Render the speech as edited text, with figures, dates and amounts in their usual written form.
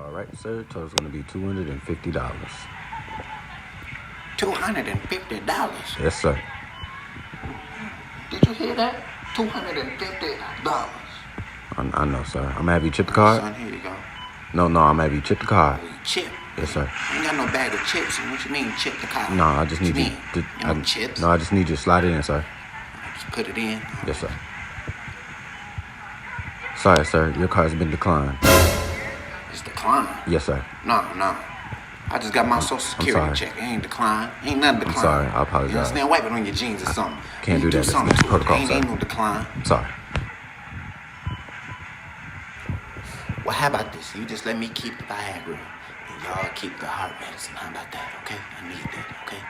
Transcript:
All right, sir. Total's going to be $250. $250? Yes, sir. Did you hear that? $250. I know, sir. I'm going to have you chip the card. Son, here you go. No, I'm going to have you chip the card. Oh, you chip? Yes, sir. I ain't got no bag of chips. What you mean, chip the card? No, I just need you. Chips? No, I just need you to slide it in, sir. Just put it in. Yes, sir. Sorry, sir. Your card's been declined. It's declined? Yes, sir. No. I just got my social security check. It ain't declined. Ain't nothing declined. I'm sorry. I apologize. You understand? Wipe it on your jeans or something. Can't do that. Do something That's to protocol, it. sir. Ain't no decline. I'm sorry. Well, how about this? You just let me keep the Viagra and y'all keep the heart medicine. How about that, okay? I need that, okay?